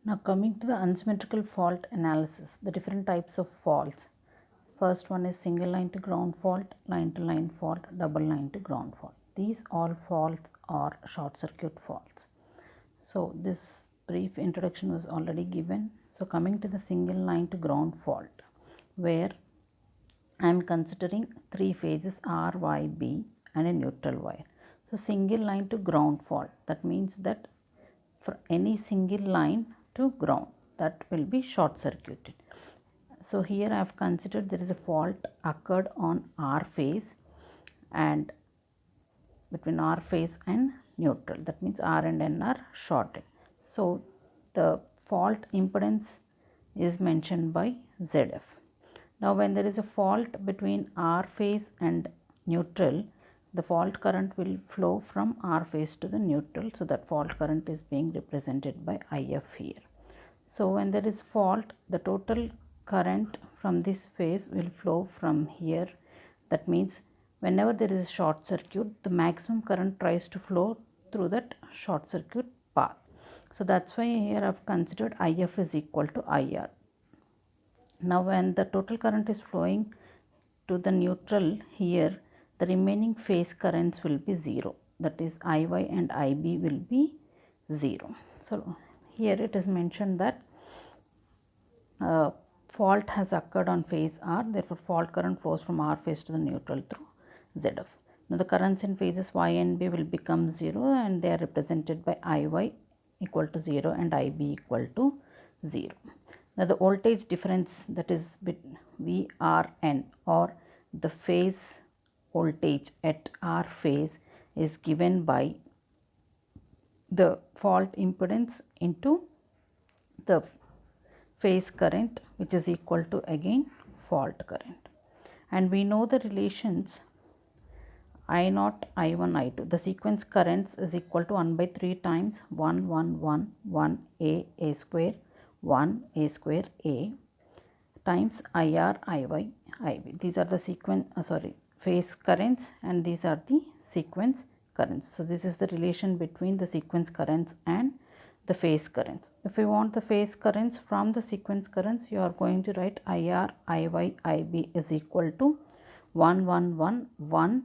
Now coming to the unsymmetrical fault analysis, the different types of faults. First one is single line to ground fault, line to line fault, double line to ground fault. These all faults are short circuit faults. So this brief introduction was already given. So coming to the single line to ground fault, where I am considering three phases R, Y, B and a neutral wire. So single line to ground fault, that means that for any single line to ground, that will be short circuited. So here I have considered there is a fault occurred on R phase and between R phase and neutral, that means R and N are shorted. So the fault impedance is mentioned by ZF. Now when there is a fault between R phase and neutral, the fault current will flow from R phase to the neutral, so that fault current is being represented by IF here. So when there is fault, the total current from this phase will flow from here. That means whenever there is a short circuit, the maximum current tries to flow through that short circuit path. So that's why here I have considered IF is equal to IR. Now when the total current is flowing to the neutral here, the remaining phase currents will be 0. That is IY and IB will be 0. So here it is mentioned that fault has occurred on phase R, therefore fault current flows from R phase to the neutral through ZF. Now the currents in phases Y and B will become 0 and they are represented by IY equal to 0 and IB equal to 0. Now the voltage difference, that is VRN, or the phase voltage at R phase, is given by the fault impedance into the phase current, which is equal to again fault current. And we know the relations I0, I1, I2. The sequence currents is equal to 1 by 3 times 1, 1, 1, 1 A square, 1 A square A times IR, IY, IB. These are the phase currents and these are the sequence currents. So this is the relation between the sequence currents and the phase currents. If you want the phase currents from the sequence currents, you are going to write IR, IY, IB is equal to 1, 1, 1, 1.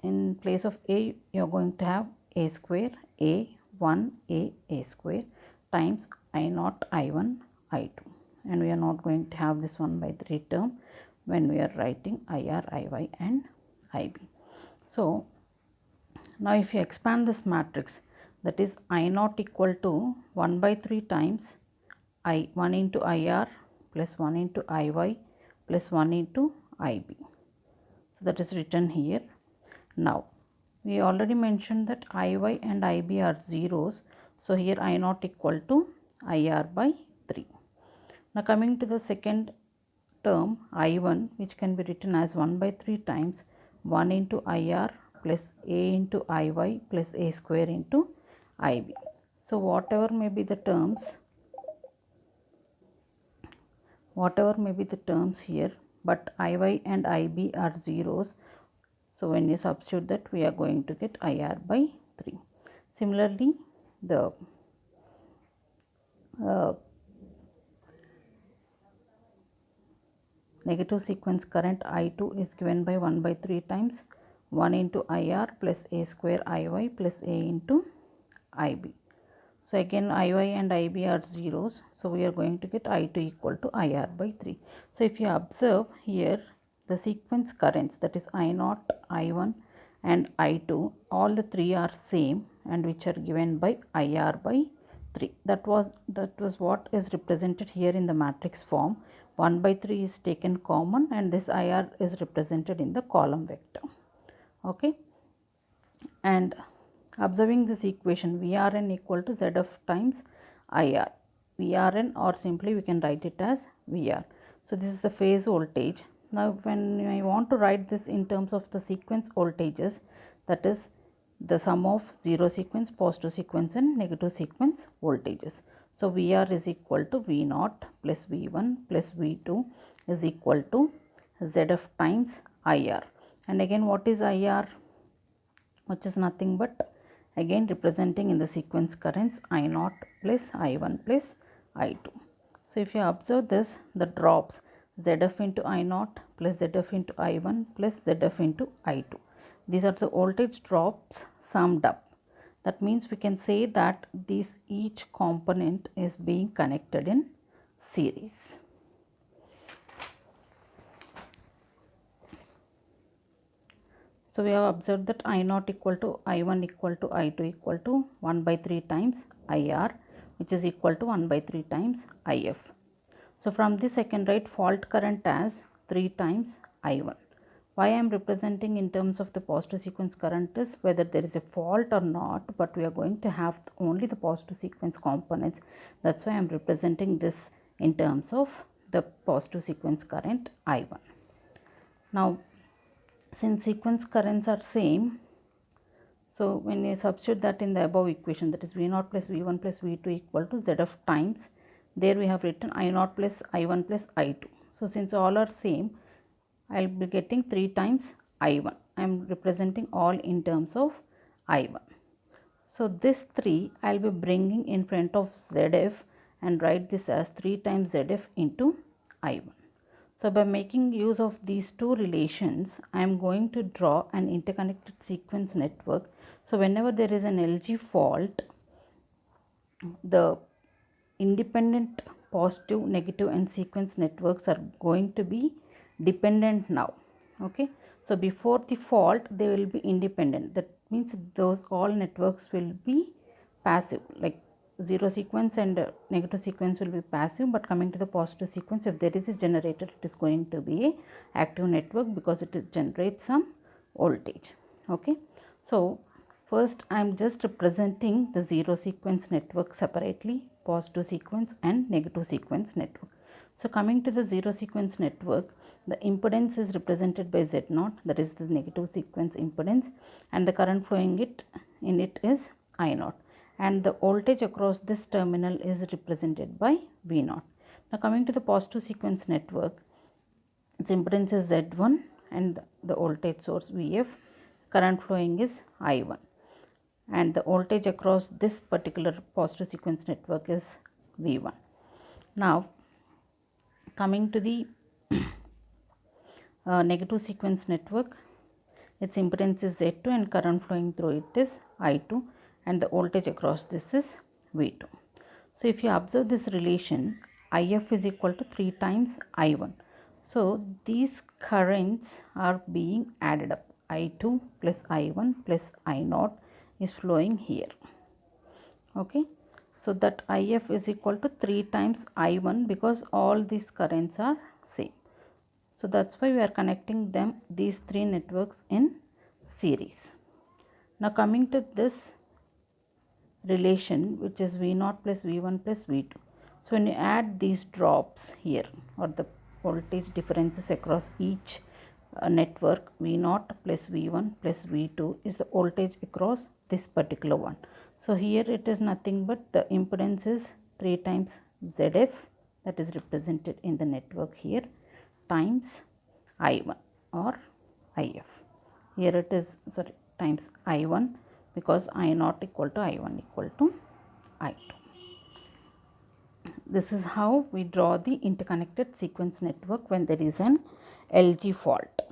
In place of A, you are going to have A square, A, 1, A square times I0, I1, I2. And we are not going to have this 1 by 3 term when we are writing IR, IY and IB. So now if you expand this matrix, that is I0 equal to 1 by 3 times 1 into IR plus 1 into IY plus 1 into IB. So that is written here. Now we already mentioned that IY and IB are zeros. So here I0 equal to IR by 3. Now coming to the second term I1, which can be written as 1 by 3 times 1 into IR plus A into IY plus A square into IB. So whatever may be the terms here, but IY and IB are zeros. So when you substitute that, we are going to get IR by 3. Similarly, the negative sequence current I2 is given by 1 by 3 times 1 into IR plus A square IY plus A into IB. So again IY and IB are zeros. So we are going to get I2 equal to IR by 3. So if you observe here, the sequence currents, that is I0, I1 and I2, all the three are same and which are given by IR by 3. That was what is represented here in the matrix form. 1 by 3 is taken common and this IR is represented in the column vector. Okay. And observing this equation, VRN equal to ZF times IR. VRN, or simply we can write it as VR. So this is the phase voltage. Now when I want to write this in terms of the sequence voltages, that is the sum of zero sequence, positive sequence and negative sequence voltages. So VR is equal to V0 plus V1 plus V2 is equal to ZF times IR. And again, what is IR? Which is nothing but again representing in the sequence currents I0 plus I1 plus I2. So if you observe this, the drops ZF into I0 plus ZF into I1 plus ZF into I2. These are the voltage drops summed up. That means we can say that each component is being connected in series. So we have observed that I0 equal to I1 equal to I2 equal to 1 by 3 times IR, which is equal to 1 by 3 times IF. So from this I can write fault current as 3 times I1. Why I am representing in terms of the positive sequence current is whether there is a fault or not, but we are going to have only the positive sequence components. That's why I am representing this in terms of the positive sequence current I1. Now, since sequence currents are same, so when you substitute that in the above equation, that is V0 plus V1 plus V2 equal to ZF times, there we have written I0 plus I1 plus I2. So since all are same, I will be getting 3 times I1. I am representing all in terms of I1. So this 3 I will be bringing in front of ZF and write this as 3 times ZF into I1. So by making use of these two relations, I am going to draw an interconnected sequence network. So whenever there is an LG fault, the independent positive, negative and sequence networks are going to be dependent now. Okay. So before the fault, they will be independent. That means those all networks will be passive, like zero sequence and negative sequence will be passive, but coming to the positive sequence, if there is a generator, it is going to be a active network because it generates some voltage. Okay. So first I am just representing the zero sequence network separately, positive sequence and negative sequence network. So coming to the zero sequence network, the impedance is represented by Z0, that is the negative sequence impedance, and the current flowing in it is I0, and the voltage across this terminal is represented by V0. Now coming to the positive sequence network, its impedance is Z1 and the voltage source Vf, current flowing is I1, and the voltage across this particular positive sequence network is V1. Now coming to the negative sequence network, its impedance is Z2 and current flowing through it is I2, and the voltage across this is V2. So if you observe this relation, IF is equal to 3 times I1. So these currents are being added up. I2 plus I1 plus I0 is flowing here. Okay. So that IF is equal to 3 times I1 because all these currents are same. So that's why we are connecting them, these three networks in series. Now coming to this relation, which is V0 plus V1 plus V2. So when you add these drops here, or the voltage differences across each network, V0 plus V1 plus V2 is the voltage across this particular one. So here it is nothing but the impedance is 3 times ZF, that is represented in the network here, times I1 or IF. Here it is, sorry, times I1 because I0 equal to I1 equal to I2. This is how we draw the interconnected sequence network when there is an LG fault.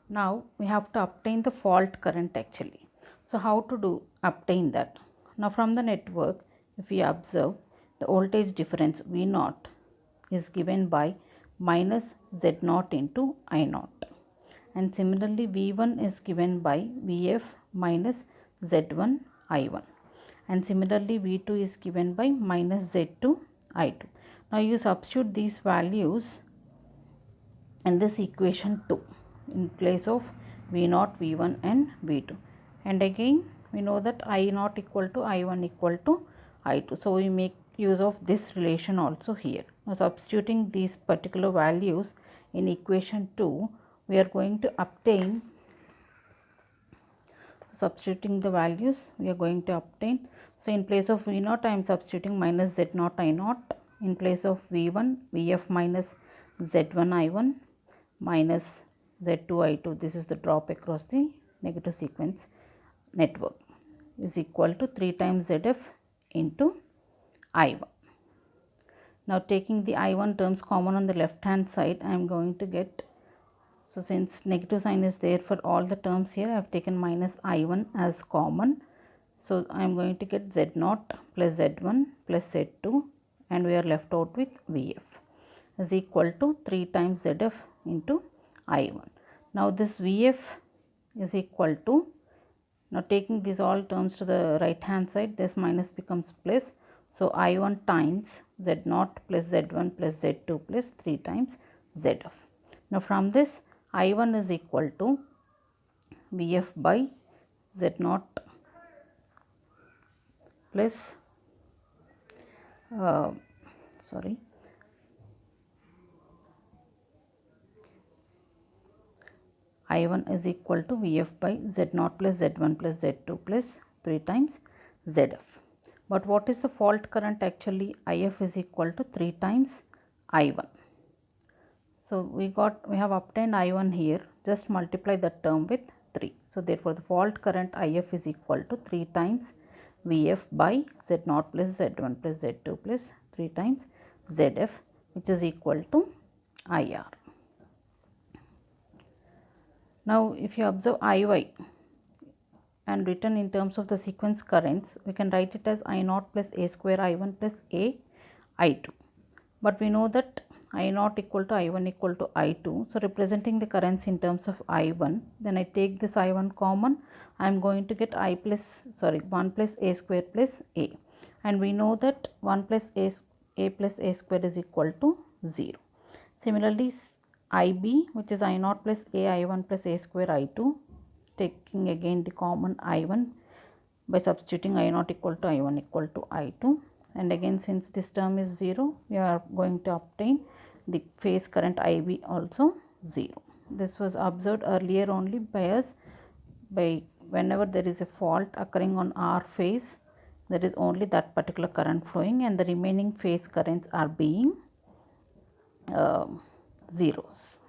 Now we have to obtain the fault current actually. So how to obtain that? Now from the network, if we observe, the voltage difference V0 is given by minus Z0 into I0, and similarly V1 is given by Vf minus Z1 I1, and similarly V2 is given by minus Z2 I2. Now you substitute these values in this equation 2 in place of V0, V1 and V2, and again we know that I0 equal to I1 equal to I2. So we make use of this relation also here. Now substituting these particular values in equation 2, we are going to obtain, substituting the values we are going to obtain. So in place of V0 I am substituting minus Z0 I0, in place of V1 Vf minus Z1 I1 minus Z2 I2. This is the drop across the negative sequence network. is equal to 3 times ZF into I1. Now taking the I1 terms common on the left hand side, I am going to get, so since negative sign is there for all the terms here, I have taken minus I1 as common. So I am going to get Z0 plus Z1 plus Z2, and we are left out with Vf is equal to 3 times ZF into I1. Now this Vf is equal to, now taking these all terms to the right hand side, this minus becomes plus. So I1 times Z0 plus Z1 plus Z2 plus 3 times ZF. Now from this, I1 is equal to Vf by Z0 plus sorry, I1 is equal to Vf by Z0 plus Z1 plus Z2 plus 3 times Zf. But what is the fault current actually? If is equal to 3 times I1. So we have obtained I1 here, just multiply that term with 3. So therefore the fault current If is equal to 3 times Vf by Z0 plus Z1 plus Z2 plus 3 times Zf, which is equal to IR. Now if you observe Iy and written in terms of the sequence currents, we can write it as I0 plus A square I1 plus A I2. But we know that I0 equal to I1 equal to I2. So representing the currents in terms of I1, then I take this I1 common, I am going to get 1 plus A square plus A. And we know that 1 plus A plus A square is equal to 0. Similarly, IB, which is I0 plus A I1 plus A square I2, taking again the common I1 by substituting I0 equal to I1 equal to I2, and again since this term is 0, we are going to obtain the phase current IB also 0. This was observed earlier only by us, by whenever there is a fault occurring on R phase, there is only that particular current flowing and the remaining phase currents are being zeros.